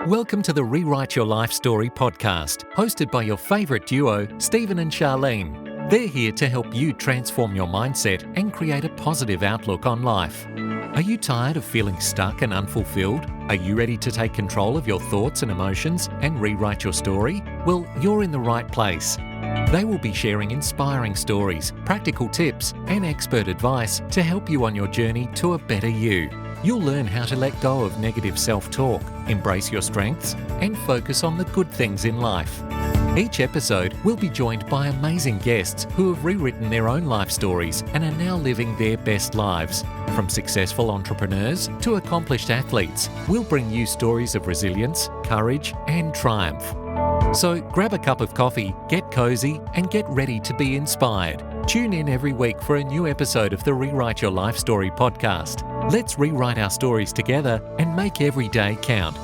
Welcome to the Rewrite Your Life Story podcast, hosted by your favourite duo, Stephen and Charlene. They're here to help you transform your mindset and create a positive outlook on life. Are you tired of feeling stuck and unfulfilled? Are you ready to take control of your thoughts and emotions and rewrite your story? Well, you're in the right place. They will be sharing inspiring stories, practical tips, and expert advice to help you on your journey to a better you. You'll learn how to let go of negative self-talk, embrace your strengths, and focus on the good things in life. Each episode will be joined by amazing guests who have rewritten their own life stories and are now living their best lives. From successful entrepreneurs to accomplished athletes, we'll bring you stories of resilience, courage, and triumph. So grab a cup of coffee, get cozy, and get ready to be inspired. Tune in every week for a new episode of the Rewrite Your Life Story podcast. Let's rewrite our stories together and make every day count.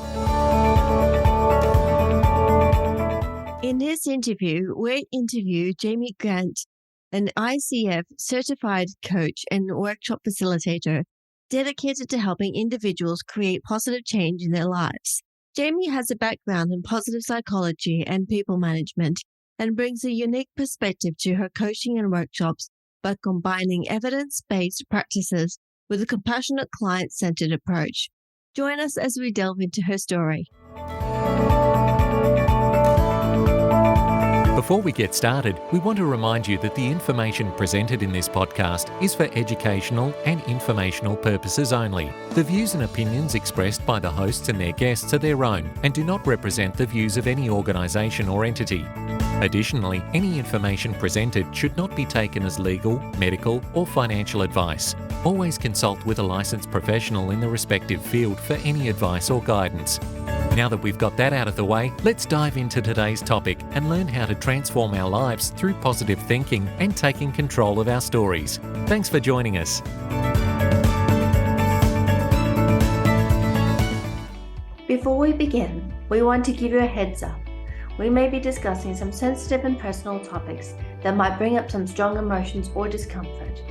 In this interview, we interview Jamie Gantt, an ICF certified coach and workshop facilitator dedicated to helping individuals create positive change in their lives. Jamie has a background in positive psychology and people management and brings a unique perspective to her coaching and workshops by combining evidence-based practices with a compassionate client-centered approach. Join us as we delve into her story. Before we get started, we want to remind you that the information presented in this podcast is for educational and informational purposes only. The views and opinions expressed by the hosts and their guests are their own and do not represent the views of any organisation or entity. Additionally, any information presented should not be taken as legal, medical, or financial advice. Always consult with a licensed professional in the respective field for any advice or guidance. Now that we've got that out of the way, let's dive into today's topic and learn how to transform our lives through positive thinking and taking control of our stories. Thanks for joining us. Before we begin, we want to give you a heads up. We may be discussing some sensitive and personal topics that might bring up some strong emotions or discomfort.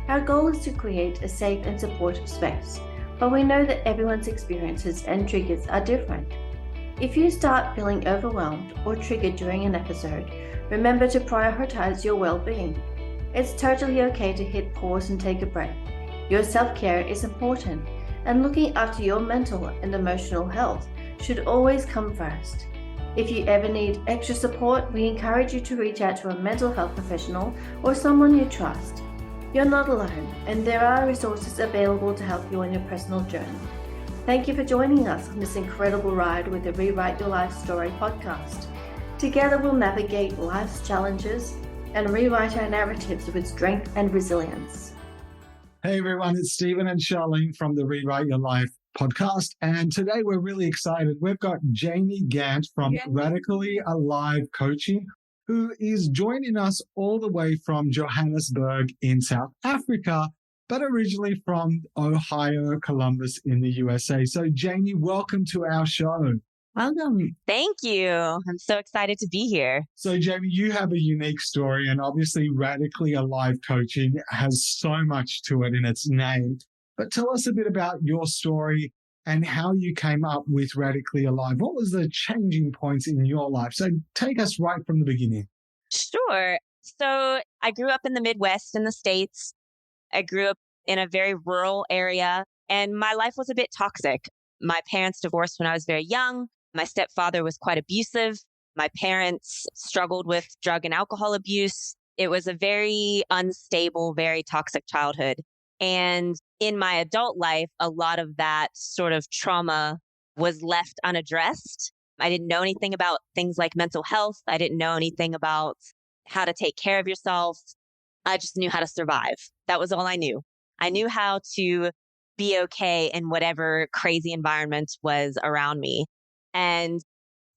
Our goal is to create a safe and supportive space, but we know that everyone's experiences and triggers are different. If you start feeling overwhelmed or triggered during an episode, remember to prioritize your well-being. It's totally okay to hit pause and take a break. Your self-care is important, and looking after your mental and emotional health should always come first. If you ever need extra support, we encourage you to reach out to a mental health professional or someone you trust. You're not alone, and there are resources available to help you on your personal journey. Thank you for joining us on this incredible ride with the Rewrite Your Life Story podcast. Together we'll navigate life's challenges and rewrite our narratives with strength and resilience. Hey everyone, it's Stephen and Charlene from the Rewrite Your Life podcast, and today we're really excited. We've got Jamie Gantt from Radically Alive Coaching, who is joining us all the way from Johannesburg in South Africa, but originally from Ohio, Columbus in the USA. So Jamie, welcome to our show. Welcome. Thank you. I'm so excited to be here. So Jamie, you have a unique story, and obviously Radically Alive Coaching has so much to it in its name. But tell us a bit about your story and how you came up with Radically Alive. What was the changing points in your life? So take us right from the beginning. Sure. So I grew up in the Midwest in the States. I grew up in a very rural area, and my life was a bit toxic. My parents divorced when I was very young. My stepfather was quite abusive. My parents struggled with drug and alcohol abuse. It was a very unstable, very toxic childhood. And in my adult life, a lot of that sort of trauma was left unaddressed. I didn't know anything about things like mental health. I didn't know anything about how to take care of yourself. I just knew how to survive. That was all I knew. I knew how to be okay in whatever crazy environment was around me. And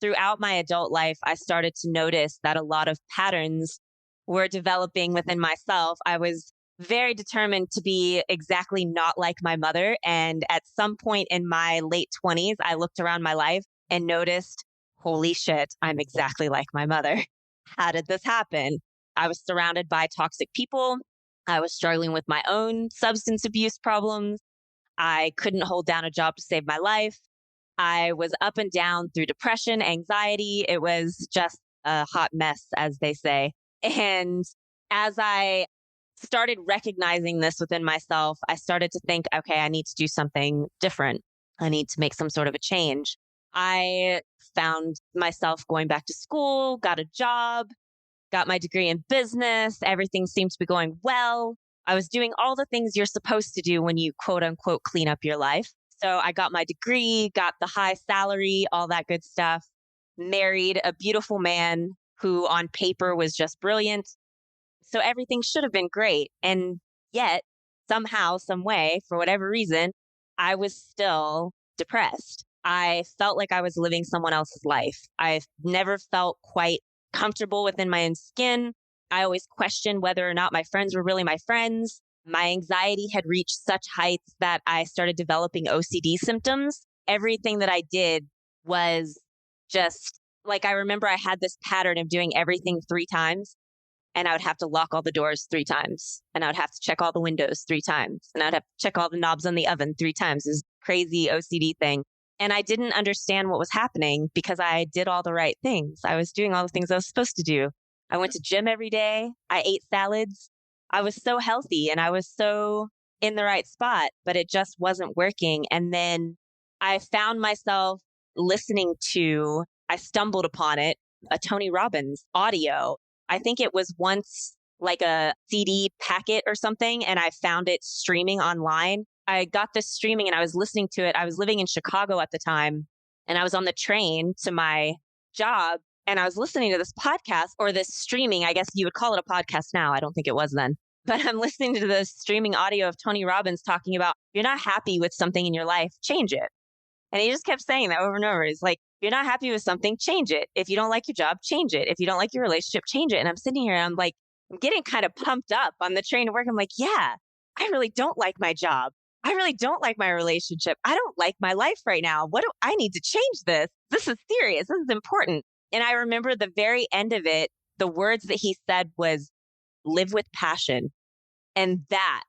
throughout my adult life, I started to notice that a lot of patterns were developing within myself. I was very determined to be exactly not like my mother. And at some point in my late 20s, I looked around my life and noticed, holy shit, I'm exactly like my mother. How did this happen? I was surrounded by toxic people. I was struggling with my own substance abuse problems. I couldn't hold down a job to save my life. I was up and down through depression, anxiety. It was just a hot mess, as they say. And as I started recognizing this within myself, I started to think, okay, I need to do something different. I need to make some sort of a change. I found myself going back to school, got a job, got my degree in business. Everything seemed to be going well. I was doing all the things you're supposed to do when you quote unquote clean up your life. So I got my degree, got the high salary, all that good stuff, married a beautiful man who on paper was just brilliant. So everything should have been great. And yet, somehow, some way, for whatever reason, I was still depressed. I felt like I was living someone else's life. I never felt quite comfortable within my own skin. I always questioned whether or not my friends were really my friends. My anxiety had reached such heights that I started developing OCD symptoms. Everything that I did was just like, I remember I had this pattern of doing everything 3 times, and I would have to lock all the doors 3 times, and I would have to check all the windows 3 times, and I'd have to check all the knobs on the oven 3 times. This crazy OCD thing. And I didn't understand what was happening because I did all the right things. I was doing all the things I was supposed to do. I went to gym every day. I ate salads. I was so healthy and I was so in the right spot, but it just wasn't working. And then I found myself I stumbled upon it, a Tony Robbins audio. I think it was once like a CD packet or something, and I found it streaming online. I got this streaming and I was listening to it. I was living in Chicago at the time, and I was on the train to my job, and I was listening to this podcast or this streaming. I guess you would call it a podcast now. I don't think it was then. But I'm listening to the streaming audio of Tony Robbins talking about, if you're not happy with something in your life, change it. And he just kept saying that over and over. He's like, if you're not happy with something, change it. If you don't like your job, change it. If you don't like your relationship, change it. And I'm sitting here and I'm like, I'm getting kind of pumped up on the train to work. I'm like, yeah, I really don't like my job. I really don't like my relationship. I don't like my life right now. What do I need to change this? This is serious. This is important. And I remember the very end of it, the words that he said was live with passion. And that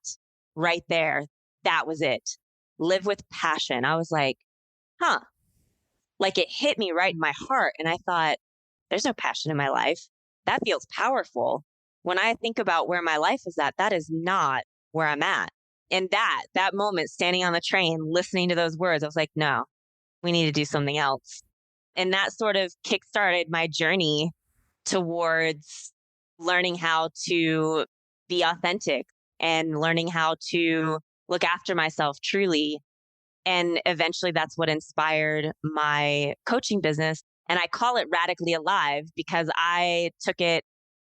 right there, that was it. Live with passion. I was like, huh. Like it hit me right in my heart. And I thought, there's no passion in my life. That feels powerful. When I think about where my life is at, that is not where I'm at. And that moment, standing on the train, listening to those words, I was like, no, we need to do something else. And that sort of kickstarted my journey towards learning how to be authentic and learning how to look after myself truly. And eventually that's what inspired my coaching business. And I call it Radically Alive because I took it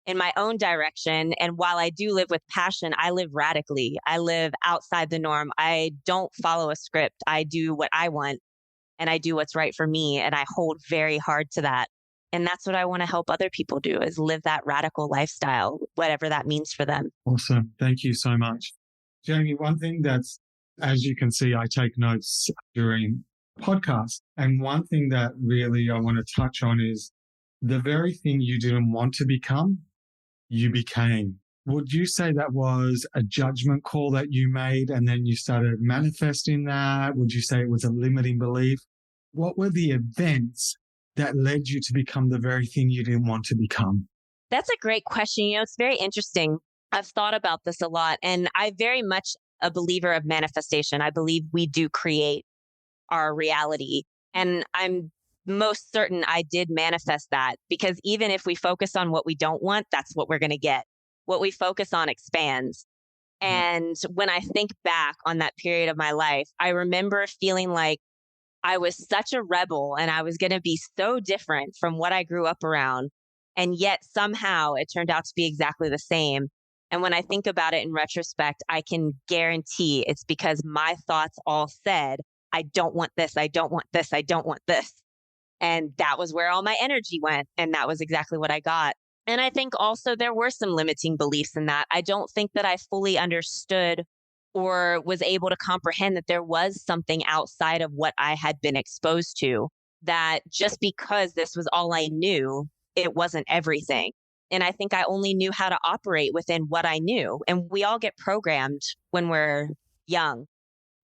in my own direction. And while I do live with passion, I live radically. I live outside the norm. I don't follow a script. I do what I want and I do what's right for me. And I hold very hard to that. And that's what I want to help other people do, is live that radical lifestyle, whatever that means for them. Awesome. Thank you so much. Jamie, one thing that's, as you can see, I take notes during podcasts. And one thing that really I want to touch on is the very thing you didn't want to become, you became. Would you say that was a judgment call that you made and then you started manifesting that? Would you say it was a limiting belief? What were the events that led you to become the very thing you didn't want to become? That's a great question. It's very interesting. I've thought about this a lot, and I'm very much a believer of manifestation. I believe we do create our reality. And I'm most certain I did manifest that, because even if we focus on what we don't want, that's what we're going to get. What we focus on expands. And when I think back on that period of my life, I remember feeling like I was such a rebel and I was going to be so different from what I grew up around. And yet somehow it turned out to be exactly the same. And when I think about it in retrospect, I can guarantee it's because my thoughts all said, I don't want this. I don't want this. I don't want this. And that was where all my energy went. And that was exactly what I got. And I think also there were some limiting beliefs in that. I don't think that I fully understood or was able to comprehend that there was something outside of what I had been exposed to, that just because this was all I knew, it wasn't everything. And I think I only knew how to operate within what I knew. And we all get programmed when we're young.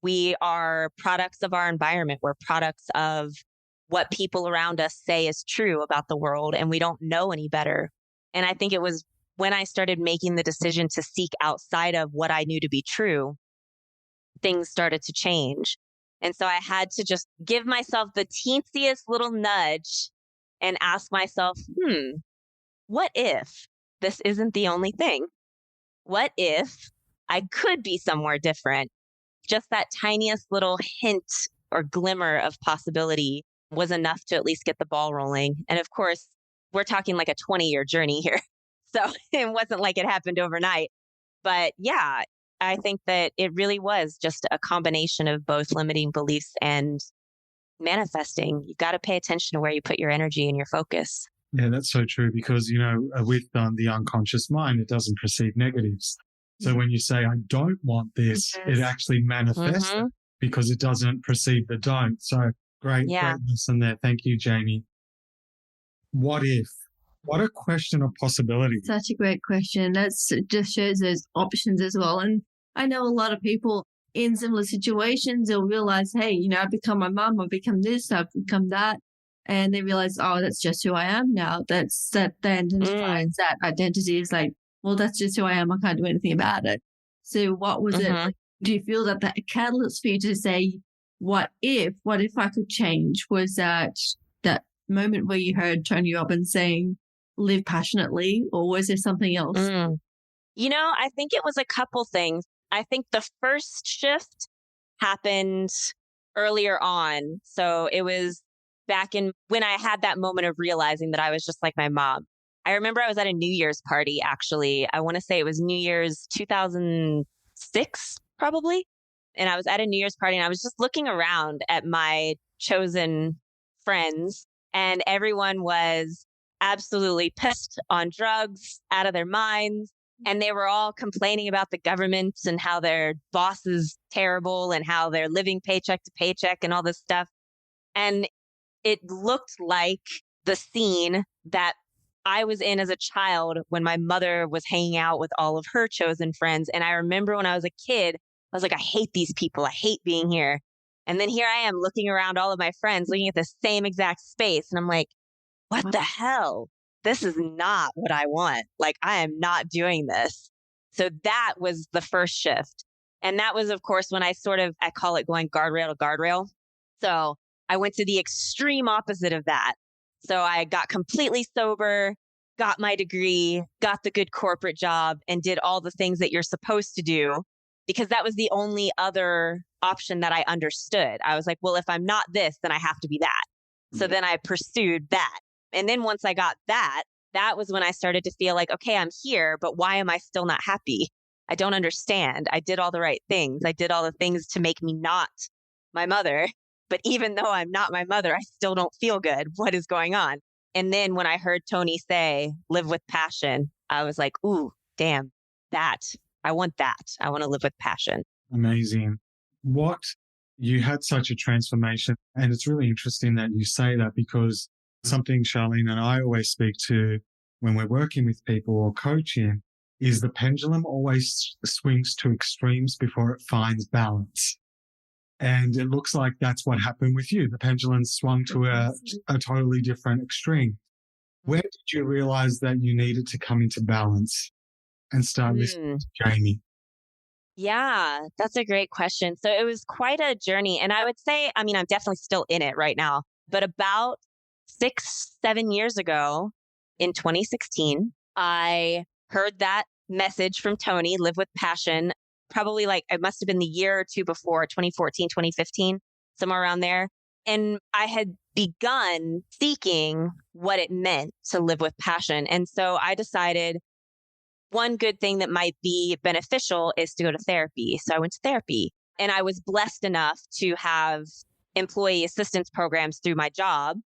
We are products of our environment. We're products of what people around us say is true about the world, and we don't know any better. And I think it was when I started making the decision to seek outside of what I knew to be true, things started to change. And so I had to just give myself the teensiest little nudge and ask myself, what if this isn't the only thing? What if I could be somewhere different? Just that tiniest little hint or glimmer of possibility was enough to at least get the ball rolling. And of course, we're talking like a 20-year journey here. So it wasn't like it happened overnight. But yeah, I think that it really was just a combination of both limiting beliefs and manifesting. You've got to pay attention to where you put your energy and your focus. Yeah, that's so true because, with the unconscious mind, it doesn't perceive negatives. So when you say, I don't want this, it actually manifests it because it doesn't perceive the don't. So great lesson there. Thank you, Jamie. What if? What a question of possibility. Such a great question. It just shows those options as well. And I know a lot of people in similar situations, they'll realize, hey, I've become my mom, I've become this, I've become that. And they realize, oh, that's just who I am now. That identifies that identity is like, well, that's just who I am. I can't do anything about it. So what was it? Like, do you feel that catalyst for you to say, what if I could change? Was that moment where you heard Tony Robbins saying, live passionately, or was there something else? I think it was a couple things. I think the first shift happened earlier on. So it was back in when I had that moment of realizing that I was just like my mom. I remember I was at a New Year's party, actually. I want to say it was New Year's 2006, probably. And I was at a New Year's party and I was just looking around at my chosen friends, and everyone was absolutely pissed on drugs, out of their minds. And they were all complaining about the government and how their boss is terrible and how they're living paycheck to paycheck and all this stuff. And it looked like the scene that I was in as a child when my mother was hanging out with all of her chosen friends. And I remember when I was a kid, I was like, I hate these people. I hate being here. And then here I am looking around all of my friends, looking at the same exact space. And I'm like, what the hell? This is not what I want. Like, I am not doing this. So that was the first shift. And that was, of course, when I call it going guardrail to guardrail. So I went to the extreme opposite of that. So I got completely sober, got my degree, got the good corporate job, and did all the things that you're supposed to do, because that was the only other option that I understood. I was like, well, if I'm not this, then I have to be that. So then I pursued that. And then once I got that was when I started to feel like, okay, I'm here, but why am I still not happy? I don't understand. I did all the right things. I did all the things to make me not my mother. But even though I'm not my mother, I still don't feel good. What is going on? And then when I heard Tony say, live with passion, I was like, ooh, damn, I want that. I want to live with passion. Amazing. You had such a transformation. And it's really interesting that you say that, because something Charlene and I always speak to when we're working with people or coaching is the pendulum always swings to extremes before it finds balance. And it looks like that's what happened with you. The pendulum swung to a totally different extreme. Where did you realize that you needed to come into balance and start listening to Jamie? Yeah, that's a great question. So it was quite a journey. And I would say, I'm definitely still in it right now, but about 6-7 years ago in 2016, I heard that message from Tony, live with passion. Probably it must have been the year or two before, 2014, 2015, somewhere around there. And I had begun seeking what it meant to live with passion. And so I decided one good thing that might be beneficial is to go to therapy. So I went to therapy, and I was blessed enough to have employee assistance programs through my job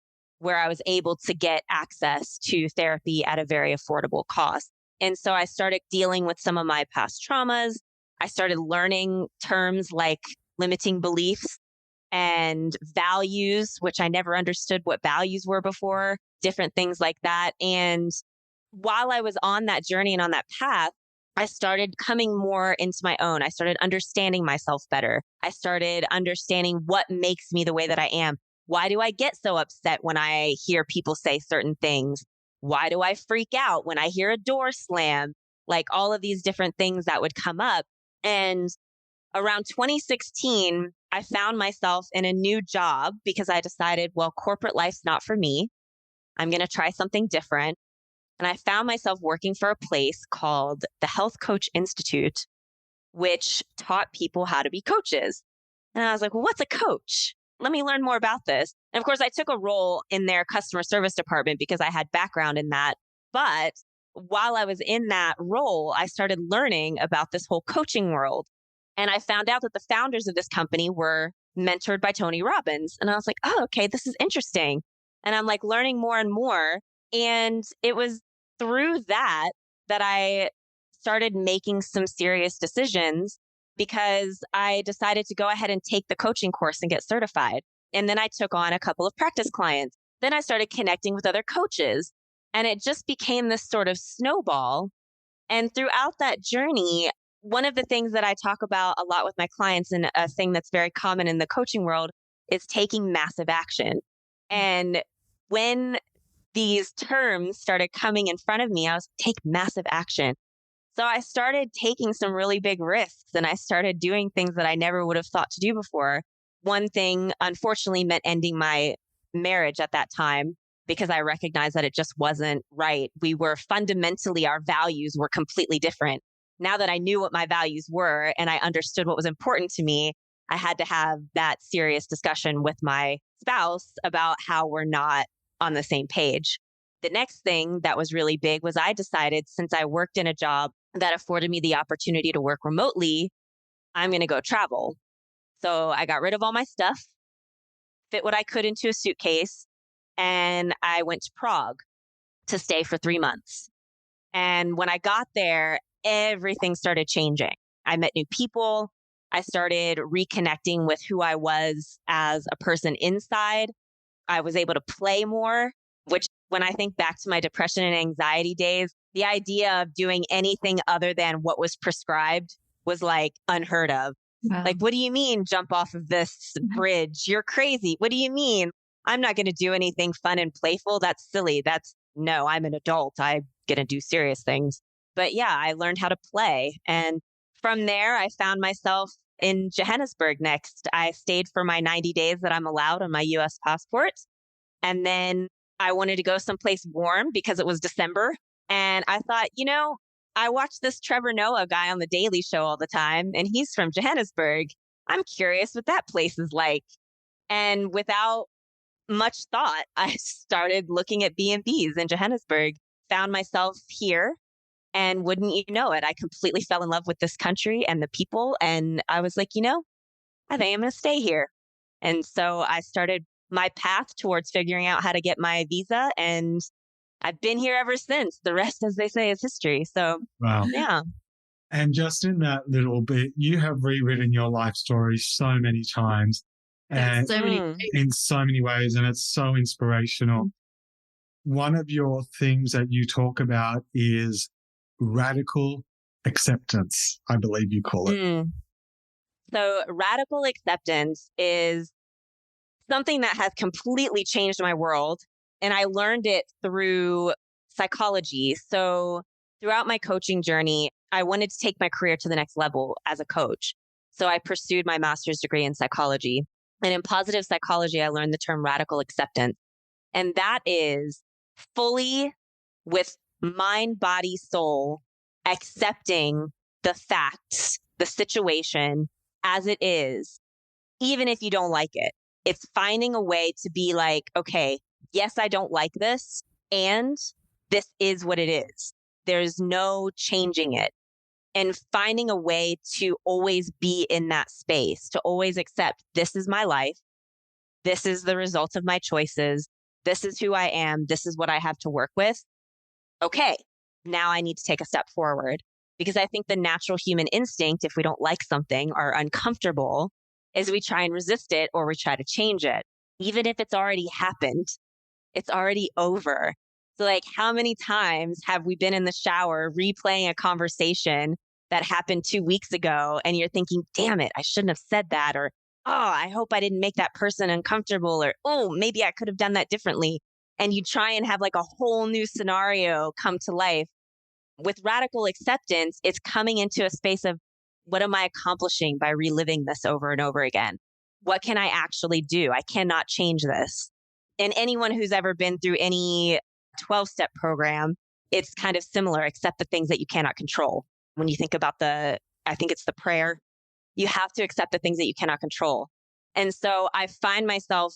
where I was able to get access to therapy at a very affordable cost. And so I started dealing with some of my past traumas. I started learning terms like limiting beliefs and values, which I never understood what values were before, different things like that. And while I was on that journey and on that path, I started coming more into my own. I started understanding myself better. I started understanding what makes me the way that I am. Why do I get so upset when I hear people say certain things? Why do I freak out when I hear a door slam? Like all of these different things that would come up. And around 2016, I found myself in a new job because I decided, well, corporate life's not for me. I'm going to try something different. And I found myself working for a place called the Health Coach Institute, which taught people how to be coaches. And I was like, well, what's a coach? Let me learn more about this. And of course, I took a role in their customer service department because I had background in that. But while I was in that role, I started learning about this whole coaching world. And I found out that the founders of this company were mentored by Tony Robbins. And I was like, oh, okay, this is interesting. And I'm like learning more and more. And it was through that I started making some serious decisions because I decided to go ahead and take the coaching course and get certified. And then I took on a couple of practice clients. Then I started connecting with other coaches. And it just became this sort of snowball. And throughout that journey, one of the things that I talk about a lot with my clients, and a thing that's very common in the coaching world, is taking massive action. And when these terms started coming in front of me, I was take massive action. So I started taking some really big risks and I started doing things that I never would have thought to do before. One thing, unfortunately, meant ending my marriage at that time because I recognized that it just wasn't right. We were fundamentally, our values were completely different. Now that I knew what my values were and I understood what was important to me, I had to have that serious discussion with my spouse about how we're not on the same page. The next thing that was really big was I decided, since I worked in a job that afforded me the opportunity to work remotely, I'm going to go travel. So I got rid of all my stuff, fit what I could into a suitcase, and I went to Prague to stay for 3 months. And when I got there, everything started changing. I met new people. I started reconnecting with who I was as a person inside. I was able to play more, which when I think back to my depression and anxiety days, the idea of doing anything other than what was prescribed was like unheard of. Wow. Like, what do you mean jump off of this bridge? You're crazy. What do you mean? I'm not going to do anything fun and playful. That's silly. No, I'm an adult. I'm going to do serious things. But yeah, I learned how to play. And from there, I found myself in Johannesburg next. I stayed for my 90 days that I'm allowed on my US passport. And then I wanted to go someplace warm because it was December. And I thought, I watch this Trevor Noah guy on the Daily Show all the time, and he's from Johannesburg. I'm curious what that place is like. And without much thought, I started looking at B&Bs in Johannesburg, found myself here. And wouldn't you know it, I completely fell in love with this country and the people. And I was like, I think I'm going to stay here. And so I started my path towards figuring out how to get my visa. And I've been here ever since. The rest, as they say, is history. So, Wow. Yeah. And just in that little bit, you have rewritten your life story so many times and So many in so many ways, and it's so inspirational. One of your things that you talk about is radical acceptance, I believe you call it. So radical acceptance is something that has completely changed my world. And I learned it through psychology. So throughout my coaching journey, I wanted to take my career to the next level as a coach. So I pursued my master's degree in psychology. And in positive psychology, I learned the term radical acceptance. And that is fully, with mind, body, soul, accepting the facts, the situation as it is, even if you don't like it. It's finding a way to be like, okay, yes, I don't like this, and this is what it is. There's no changing it. And finding a way to always be in that space, to always accept this is my life. This is the result of my choices. This is who I am. This is what I have to work with. Okay, now I need to take a step forward, because I think the natural human instinct, if we don't like something or uncomfortable, is we try and resist it or we try to change it. Even if it's already happened, it's already over. So like, how many times have we been in the shower replaying a conversation that happened 2 weeks ago and you're thinking, damn it, I shouldn't have said that, or, oh, I hope I didn't make that person uncomfortable, or, oh, maybe I could have done that differently. And you try and have like a whole new scenario come to life. With radical acceptance, it's coming into a space of, what am I accomplishing by reliving this over and over again? What can I actually do? I cannot change this. And anyone who's ever been through any 12-step program, it's kind of similar, except the things that you cannot control. When you think about I think it's the prayer, you have to accept the things that you cannot control. And so I find myself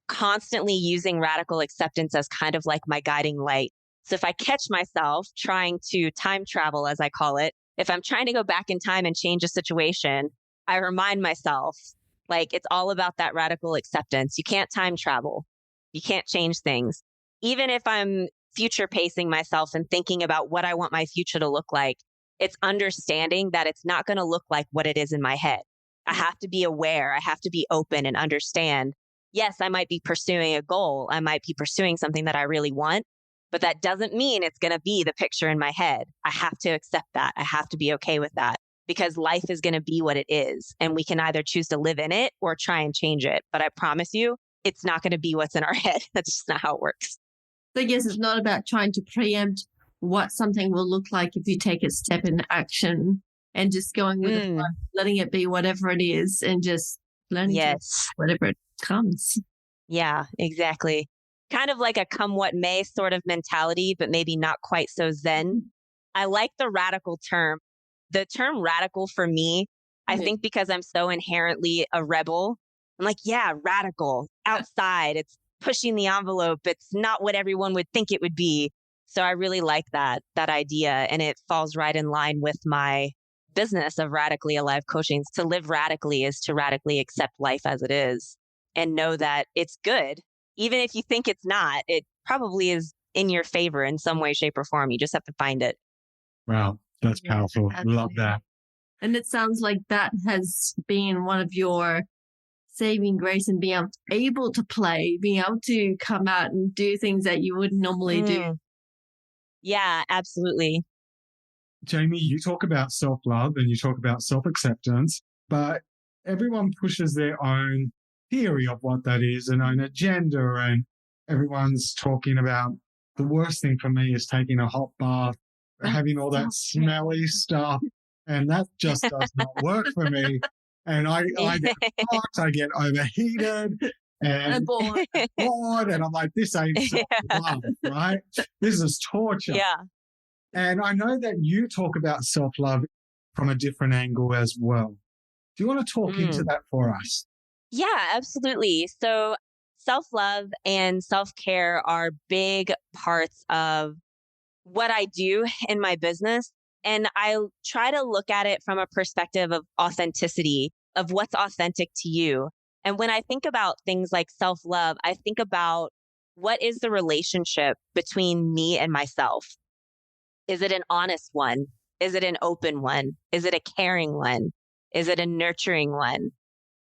constantly using radical acceptance as kind of like my guiding light. So if I catch myself trying to time travel, as I call it, if I'm trying to go back in time and change a situation, I remind myself, like, it's all about that radical acceptance. You can't time travel. You can't change things. Even if I'm future pacing myself and thinking about what I want my future to look like, it's understanding that it's not going to look like what it is in my head. I have to be aware. I have to be open and understand. Yes, I might be pursuing a goal. I might be pursuing something that I really want, but that doesn't mean it's going to be the picture in my head. I have to accept that. I have to be okay with that, because life is going to be what it is. And we can either choose to live in it or try and change it. But I promise you, it's not going to be what's in our head. That's just not how it works. So I guess it's not about trying to preempt what something will look like if you take a step in action, and just going with it, letting it be whatever it is, and just learning to whatever it comes. Yeah, exactly. Kind of like a come what may sort of mentality, but maybe not quite so zen. I like the radical term. The term radical for me, I think because I'm so inherently a rebel, I'm like, yeah, radical, outside. It's pushing the envelope. It's not what everyone would think it would be. So I really like that idea. And it falls right in line with my business of Radically Alive Coaching. To live radically is to radically accept life as it is and know that it's good. Even if you think it's not, it probably is in your favor in some way, shape, or form. You just have to find it. Wow, that's powerful. Love that. And it sounds like that has been one of your saving grace, and being able to play, being able to come out and do things that you wouldn't normally do. Yeah, absolutely. Jamie, you talk about self-love and you talk about self-acceptance, but everyone pushes their own theory of what that is, and own agenda, and everyone's talking about the worst thing for me is taking a hot bath, having all that smelly stuff, and that just does not work for me. And I get hot, I get overheated, and bored, and I'm like, this ain't self-love, right? This is torture. Yeah. And I know that you talk about self-love from a different angle as well. Do you want to talk into that for us? Yeah, absolutely. So self-love and self-care are big parts of what I do in my business. And I try to look at it from a perspective of authenticity, of what's authentic to you. And when I think about things like self-love, I think about, what is the relationship between me and myself? Is it an honest one? Is it an open one? Is it a caring one? Is it a nurturing one?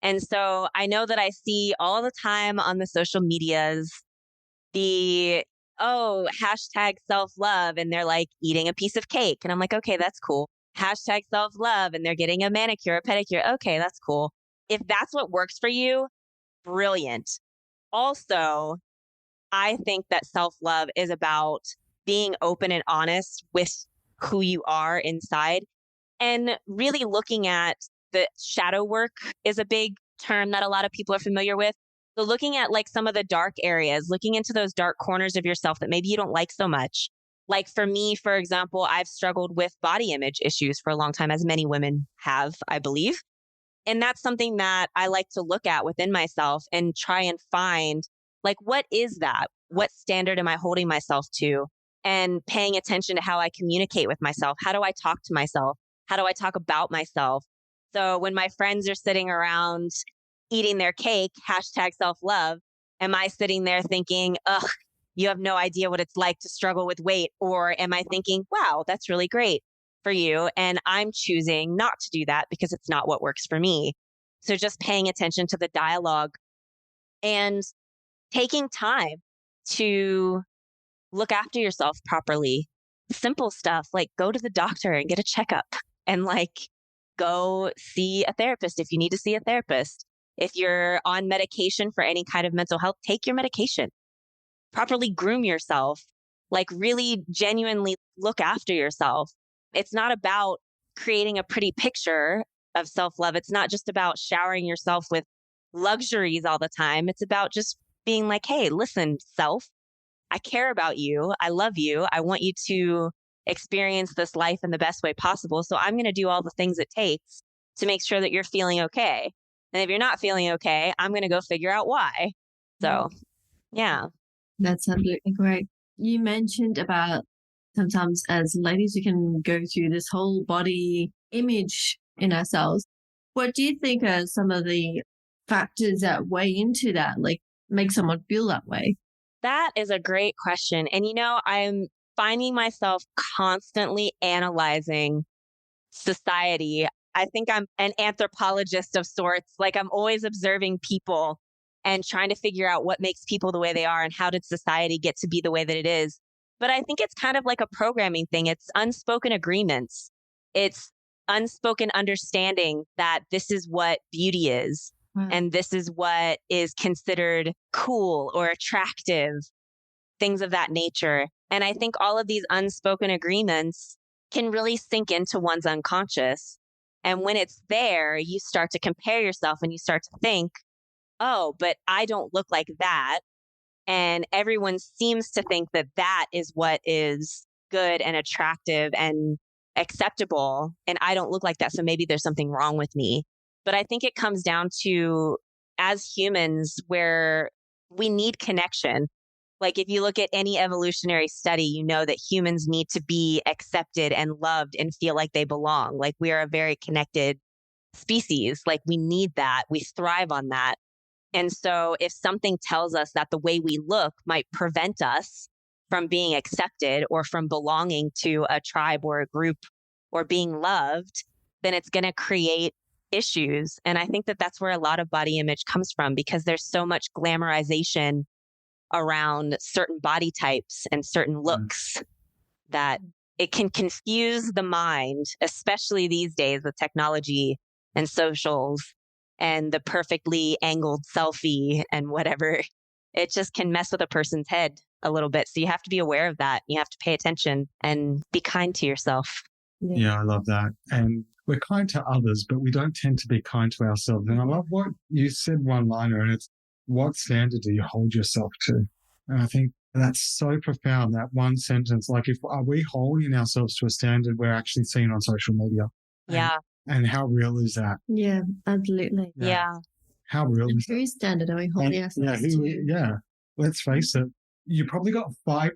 And so I know that I see all the time on the social medias hashtag self-love, and they're like eating a piece of cake. And I'm like, okay, that's cool. Hashtag self-love, and they're getting a manicure, a pedicure. Okay, that's cool. If that's what works for you, brilliant. Also, I think that self-love is about being open and honest with who you are inside, and really looking at the shadow work is a big term that a lot of people are familiar with. So looking at like some of the dark areas, looking into those dark corners of yourself that maybe you don't like so much. Like for me, for example, I've struggled with body image issues for a long time, as many women have, I believe. And that's something that I like to look at within myself and try and find, like, what is that? What standard am I holding myself to? And paying attention to how I communicate with myself. How do I talk to myself? How do I talk about myself? So when my friends are sitting around eating their cake, hashtag self-love, am I sitting there thinking, ugh, you have no idea what it's like to struggle with weight? Or am I thinking, wow, that's really great for you? And I'm choosing not to do that because it's not what works for me. So just paying attention to the dialogue and taking time to look after yourself properly. Simple stuff like go to the doctor and get a checkup and like go see a therapist if you need to see a therapist. If you're on medication for any kind of mental health, take your medication. Properly groom yourself, like really genuinely look after yourself. It's not about creating a pretty picture of self-love. It's not just about showering yourself with luxuries all the time. It's about just being like, hey, listen, self, I care about you. I love you. I want you to experience this life in the best way possible. So I'm going to do all the things it takes to make sure that you're feeling okay. And if you're not feeling okay, I'm going to go figure out why. So, yeah. That's absolutely great. You mentioned about sometimes as ladies, we can go through this whole body image in ourselves. What do you think are some of the factors that weigh into that, like make someone feel that way? That is a great question. And, I'm finding myself constantly analyzing society. I think I'm an anthropologist of sorts. Like I'm always observing people and trying to figure out what makes people the way they are and how did society get to be the way that it is. But I think it's kind of like a programming thing. It's unspoken agreements. It's unspoken understanding that this is what beauty is. Wow. And this is what is considered cool or attractive, things of that nature. And I think all of these unspoken agreements can really sink into one's unconscious. And when it's there, you start to compare yourself and you start to think, oh, but I don't look like that. And everyone seems to think that that is what is good and attractive and acceptable. And I don't look like that. So maybe there's something wrong with me. But I think it comes down to, as humans, where we need connection. Like if you look at any evolutionary study, you know that humans need to be accepted and loved and feel like they belong. Like we are a very connected species. Like we need that. We thrive on that. And so if something tells us that the way we look might prevent us from being accepted or from belonging to a tribe or a group or being loved, then it's going to create issues. And I think that that's where a lot of body image comes from, because there's so much glamorization around certain body types and certain looks that it can confuse the mind, especially these days with technology and socials and the perfectly angled selfie and whatever. It just can mess with a person's head a little bit. So you have to be aware of that. You have to pay attention and be kind to yourself. Yeah, I love that. And we're kind to others, but we don't tend to be kind to ourselves. And I love what you said, one liner, and it's, what standard do you hold yourself to? And I think that's so profound, that one sentence. Like, are we holding ourselves to a standard we're actually seeing on social media? Yeah. And how real is that? Yeah, absolutely. Yeah. How real And is that? whose standard are we holding ourselves to? Yeah. Let's face it. You probably got 5%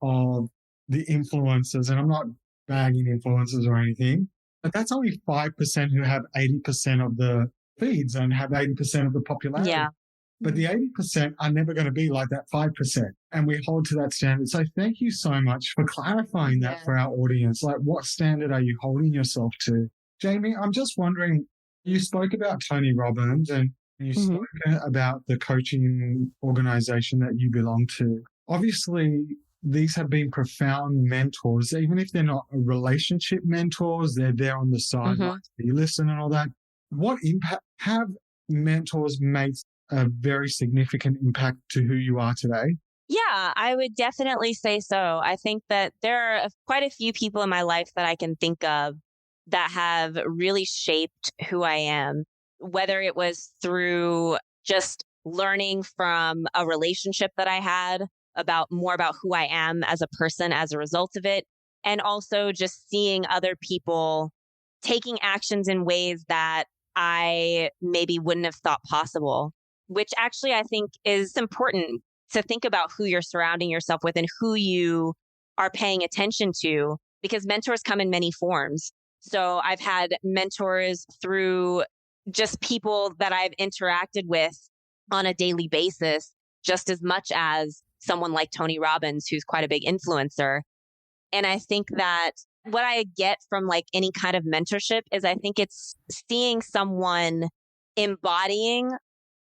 of the influencers, and I'm not bagging influencers or anything, but that's only 5% who have 80% of the feeds and have 80% of the popularity. Yeah. But the 80% are never going to be like that 5%. And we hold to that standard. So thank you so much for clarifying that for our audience. Like, what standard are you holding yourself to? Jamie, I'm just wondering, you spoke about Tony Robbins and you spoke about the coaching organization that you belong to. Obviously, these have been profound mentors, even if they're not relationship mentors, they're there on the sidelines, you listen and all that. What impact have mentors made a very significant impact to who you are today? Yeah, I would definitely say so. I think that there are quite a few people in my life that I can think of that have really shaped who I am, whether it was through just learning from a relationship that I had about who I am as a person as a result of it, and also just seeing other people taking actions in ways that I maybe wouldn't have thought possible, which actually I think is important to think about who you're surrounding yourself with and who you are paying attention to, because mentors come in many forms. So I've had mentors through just people that I've interacted with on a daily basis, just as much as someone like Tony Robbins, who's quite a big influencer. And I think that what I get from like any kind of mentorship is I think it's seeing someone embodying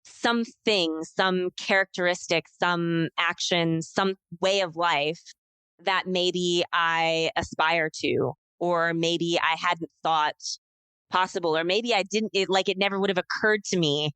something, some characteristic, some action, some way of life that maybe I aspire to, or maybe I hadn't thought possible, or maybe I didn't, it never would have occurred to me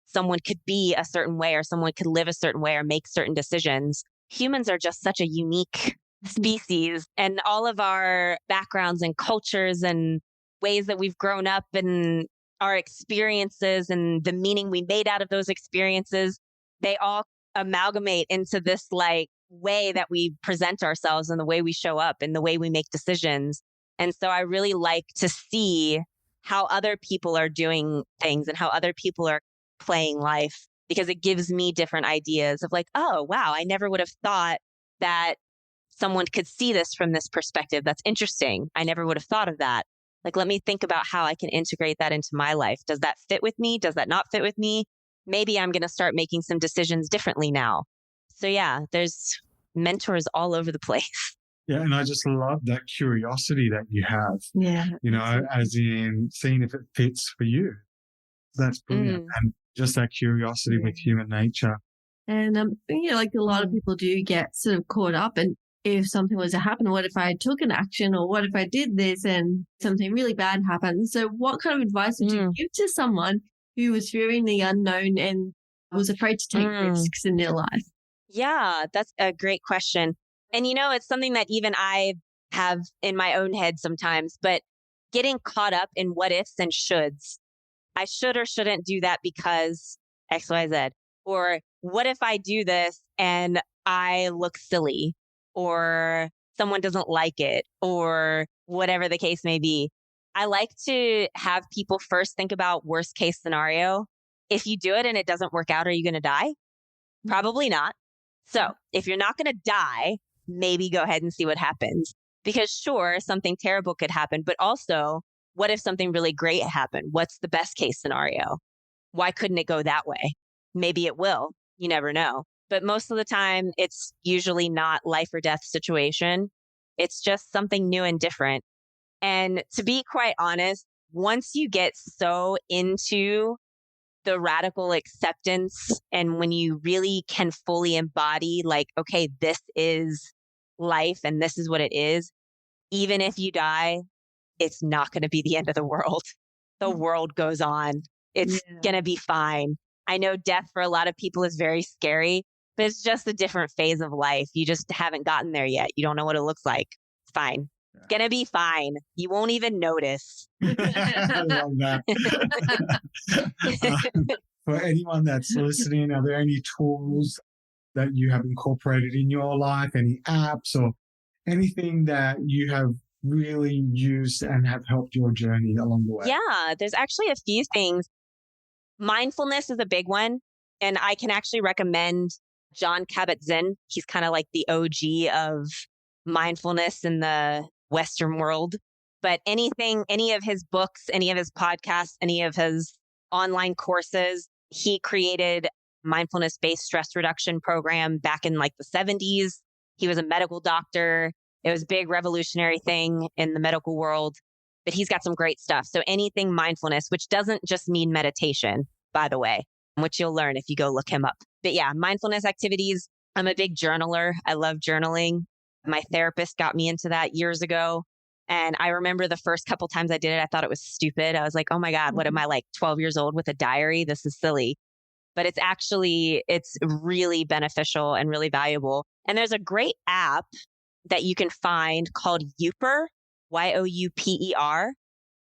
someone could be a certain way, or someone could live a certain way, or make certain decisions. Humans are just such a unique species, and all of our backgrounds and cultures and ways that we've grown up and our experiences and the meaning we made out of those experiences, they all amalgamate into this like way that we present ourselves and the way we show up and the way we make decisions. And so I really like to see how other people are doing things and how other people are playing life, because it gives me different ideas of like, oh, wow, I never would have thought that someone could see this from this perspective. That's interesting. I never would have thought of that. Like, let me think about how I can integrate that into my life. Does that fit with me? Does that not fit with me? Maybe I'm going to start making some decisions differently now. So yeah, there's mentors all over the place. Yeah, and I just love that curiosity that you have. Yeah. As in seeing if it fits for you. That's brilliant. And just that curiosity with human nature. And like a lot of people do get sort of caught up, and if something was to happen, what if I took an action, or what if I did this and something really bad happened? So what kind of advice would you give to someone who was fearing the unknown and was afraid to take risks in their life? Yeah, that's a great question. And it's something that even I have in my own head sometimes, but getting caught up in what ifs and shoulds. I should or shouldn't do that because X, Y, Z. Or what if I do this and I look silly, or someone doesn't like it, or whatever the case may be. I like to have people first think about worst case scenario. If you do it and it doesn't work out, are you going to die? Probably not. So if you're not going to die, maybe go ahead and see what happens. Because sure, something terrible could happen, but also, what if something really great happened? What's the best case scenario? Why couldn't it go that way? Maybe it will. You never know. But most of the time, it's usually not life or death situation. It's just something new and different. And to be quite honest, once you get so into the radical acceptance, and when you really can fully embody like, okay, this is life and this is what it is, even if you die, it's not going to be the end of the world. The world goes on. It's going to be fine. I know death for a lot of people is very scary, but it's just a different phase of life. You just haven't gotten there yet. You don't know what it looks like. It's fine. It's going to be fine. You won't even notice. I love that. For anyone that's listening, are there any tools that you have incorporated in your life, any apps or anything that you have really used and have helped your journey along the way? Yeah, there's actually a few things. Mindfulness is a big one. And I can actually recommend Jon Kabat-Zinn. He's kind of like the OG of mindfulness in the Western world. But any of his books, any of his podcasts, any of his online courses, he created mindfulness-based stress reduction program back in like the 70s. He was a medical doctor. It was a big revolutionary thing in the medical world, but he's got some great stuff. So anything mindfulness, which doesn't just mean meditation, by the way, which you'll learn if you go look him up. But yeah, mindfulness activities. I'm a big journaler. I love journaling. My therapist got me into that years ago. And I remember the first couple times I did it, I thought it was stupid. I was like, oh my God, what am I, like 12 years old with a diary? This is silly. But it's really beneficial and really valuable. And there's a great app that you can find called Youper, Youper.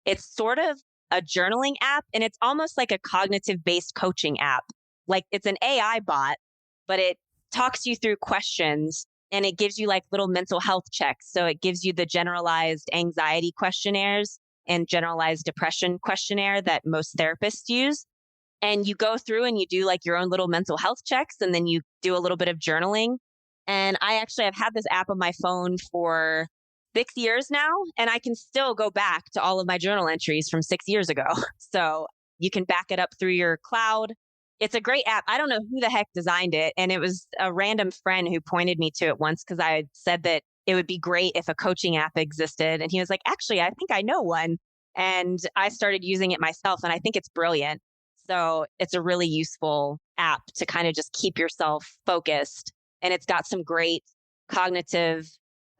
It's sort of a journaling app, and it's almost like a cognitive-based coaching app. Like it's an AI bot, but it talks you through questions, and it gives you like little mental health checks. So it gives you the generalized anxiety questionnaires and generalized depression questionnaire that most therapists use. And you go through and you do like your own little mental health checks, and then you do a little bit of journaling. And I've had this app on my phone for 6 years now, and I can still go back to all of my journal entries from 6 years ago. So you can back it up through your cloud. It's a great app. I don't know who the heck designed it. And it was a random friend who pointed me to it once because I said that it would be great if a coaching app existed. And he was like, actually, I think I know one. And I started using it myself, and I think it's brilliant. So it's a really useful app to kind of just keep yourself focused. And it's got some great cognitive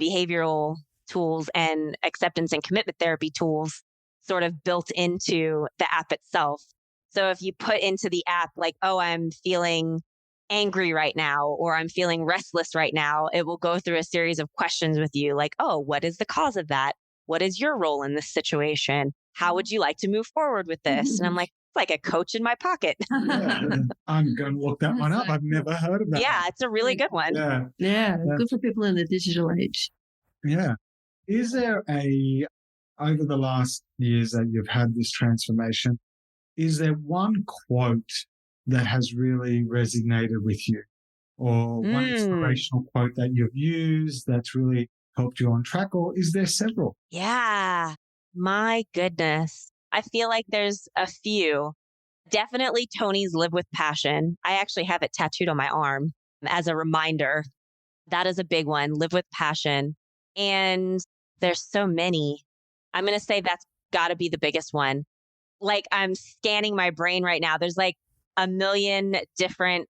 behavioral tools and acceptance and commitment therapy tools sort of built into the app itself. So if you put into the app, like, oh, I'm feeling angry right now, or I'm feeling restless right now, it will go through a series of questions with you like, oh, what is the cause of that? What is your role in this situation? How would you like to move forward with this? And I'm like a coach in my pocket. Yeah, I'm going to look that one up. I've never heard of that. Yeah, it's a really good one. Yeah, good for people in the digital age. Yeah. Is there over the last years that you've had this transformation, is there one quote that has really resonated with you, or one inspirational quote that you've used that's really helped you on track, or is there several? Yeah, my goodness. I feel like there's a few. Definitely Tony's Live with Passion. I actually have it tattooed on my arm as a reminder. That is a big one. Live with passion. And there's so many. I'm going to say that's got to be the biggest one. Like, I'm scanning my brain right now. There's like a million different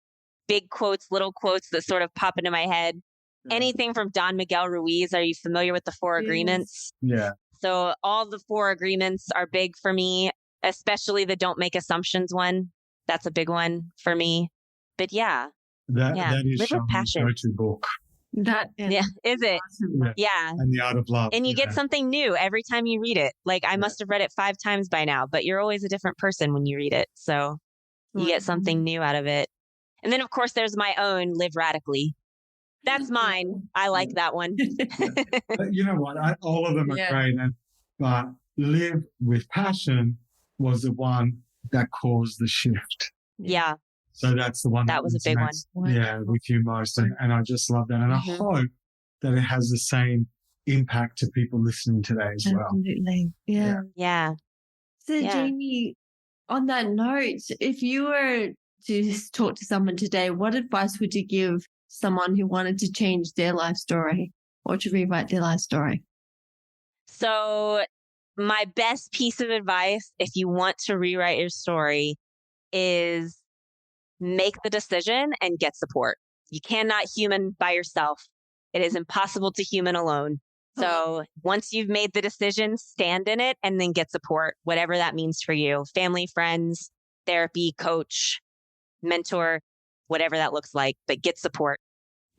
big quotes, little quotes that sort of pop into my head. Anything from Don Miguel Ruiz. Are you familiar with the 4 agreements? Yeah. So all the 4 agreements are big for me, especially the don't make assumptions one. That's a big one for me. But that is Live with Passion. Go-to book. Is it? Awesome. Yeah. And The Art of Love. And you get something new every time you read it. Like, I must have read it 5 times by now, but you're always a different person when you read it. So you get something new out of it. And then, of course, there's my own Live Radically. That's mine. I like that one. You know what? All of them are great. But Live with Passion was the one that caused the shift. Yeah. So that's the one that was a big one. Yeah, with you most. And I just love that. And I hope that it has the same impact to people listening today as well. Absolutely. Yeah. So Jamie, on that note, if you were to talk to someone today, what advice would you give someone who wanted to change their life story or to rewrite their life story? So my best piece of advice, if you want to rewrite your story, is make the decision and get support. You cannot human by yourself. It is impossible to human alone. So once you've made the decision, stand in it and then get support, whatever that means for you. Family, friends, therapy, coach, mentor, whatever that looks like, but get support.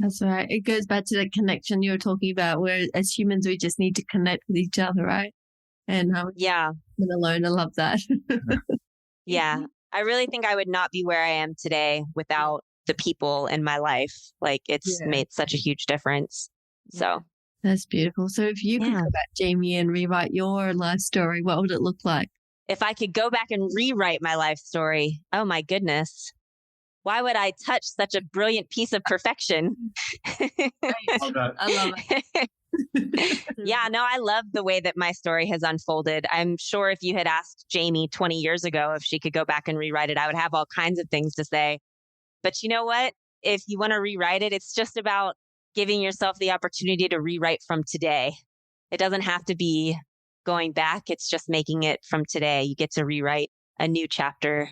That's right. It goes back to the connection you were talking about, where as humans, we just need to connect with each other, right? And how alone. I love that. Yeah. I really think I would not be where I am today without the people in my life. Like, it's made such a huge difference. So that's beautiful. So if you could go back, Jamie, and rewrite your life story, what would it look like? If I could go back and rewrite my life story, oh my goodness. Why would I touch such a brilliant piece of perfection? I love it. I love the way that my story has unfolded. I'm sure if you had asked Jamie 20 years ago if she could go back and rewrite it, I would have all kinds of things to say. But you know what? If you want to rewrite it, it's just about giving yourself the opportunity to rewrite from today. It doesn't have to be going back. It's just making it from today. You get to rewrite a new chapter,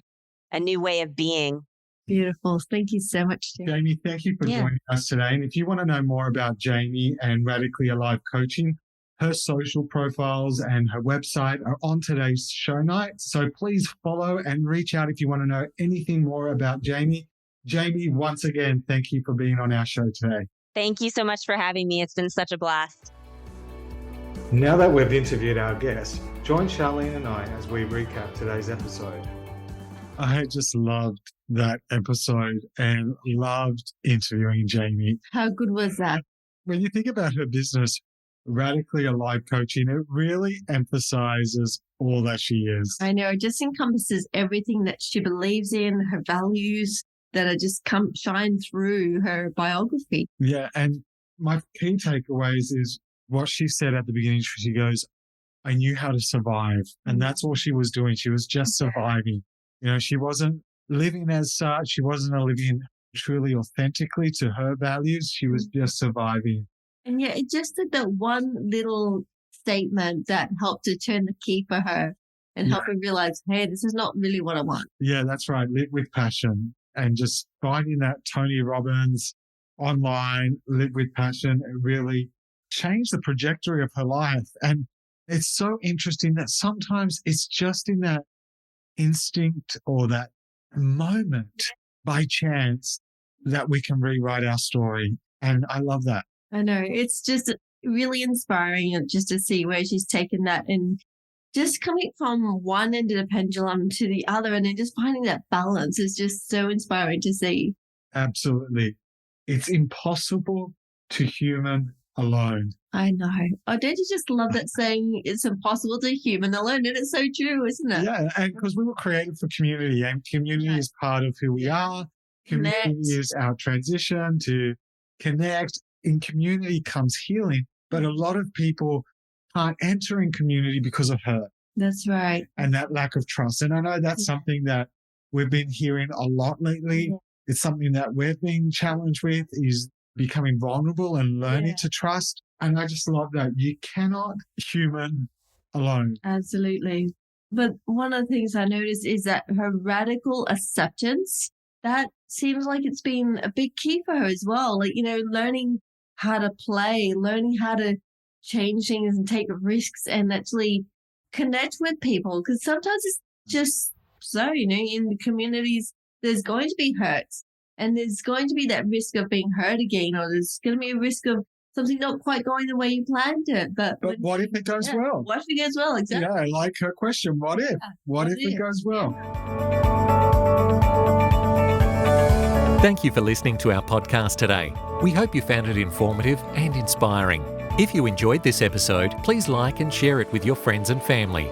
a new way of being. Beautiful. Thank you so much, Jamie. Jamie, thank you for joining us today. And if you want to know more about Jamie and Radically Alive Coaching, her social profiles and her website are on today's show notes. So please follow and reach out if you want to know anything more about Jamie. Jamie, once again, thank you for being on our show today. Thank you so much for having me. It's been such a blast. Now that we've interviewed our guest, join Charlene and I as we recap today's episode. I just loved that episode and loved interviewing Jamie. How good was that? When you think about her business, Radically Alive Coaching, it really emphasizes all that she is. I know. It just encompasses everything that she believes in, her values that are just shine through her biography. Yeah. And my key takeaways is what she said at the beginning. She goes, I knew how to survive. And that's all she was doing. She was just surviving. You know, she wasn't living as such. She wasn't living truly authentically to her values. She was just surviving. And yeah, it just did that one little statement that helped to turn the key for her. and help her realize, hey, this is not really what I want. Yeah, that's right. Live with passion, and just finding that Tony Robbins online, live with passion, it really changed the trajectory of her life. And it's so interesting that sometimes it's just in that instinct or that moment by chance that we can rewrite our story. And I love that. I know. It's just really inspiring just to see where she's taken that and just coming from one end of the pendulum to the other and then just finding that balance is just so inspiring to see. Absolutely. It's impossible to human alone. I know. Oh, don't you just love that saying, it's impossible to human alone? And it's so true, isn't it? Yeah, and because we were created for community, and community is part of who we are. Community is our transition to connect. In community comes healing, but a lot of people can't enter in community because of hurt. That's right. And that lack of trust. And I know that's something that we've been hearing a lot lately. Yeah. It's something that we've been challenged with, is becoming vulnerable and learning to trust. And I just love that. You cannot human alone. Absolutely. But one of the things I noticed is that her radical acceptance, that seems like it's been a big key for her as well. Like, learning how to play, learning how to change things and take risks and actually connect with people. Because sometimes it's just so, in the communities, there's going to be hurts and there's going to be that risk of being hurt again, or there's going to be a risk of something not quite going the way you planned it. But what if it goes well? What if it goes well? Exactly. Yeah, like her question, what if? What if it goes well? Thank you for listening to our podcast today. We hope you found it informative and inspiring. If you enjoyed this episode, please like and share it with your friends and family.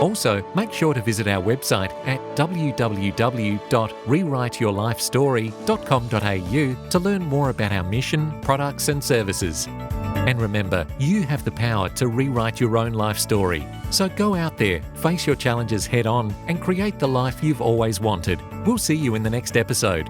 Also, make sure to visit our website at www.rewriteyourlifestory.com.au to learn more about our mission, products and services. And remember, you have the power to rewrite your own life story. So go out there, face your challenges head on and create the life you've always wanted. We'll see you in the next episode.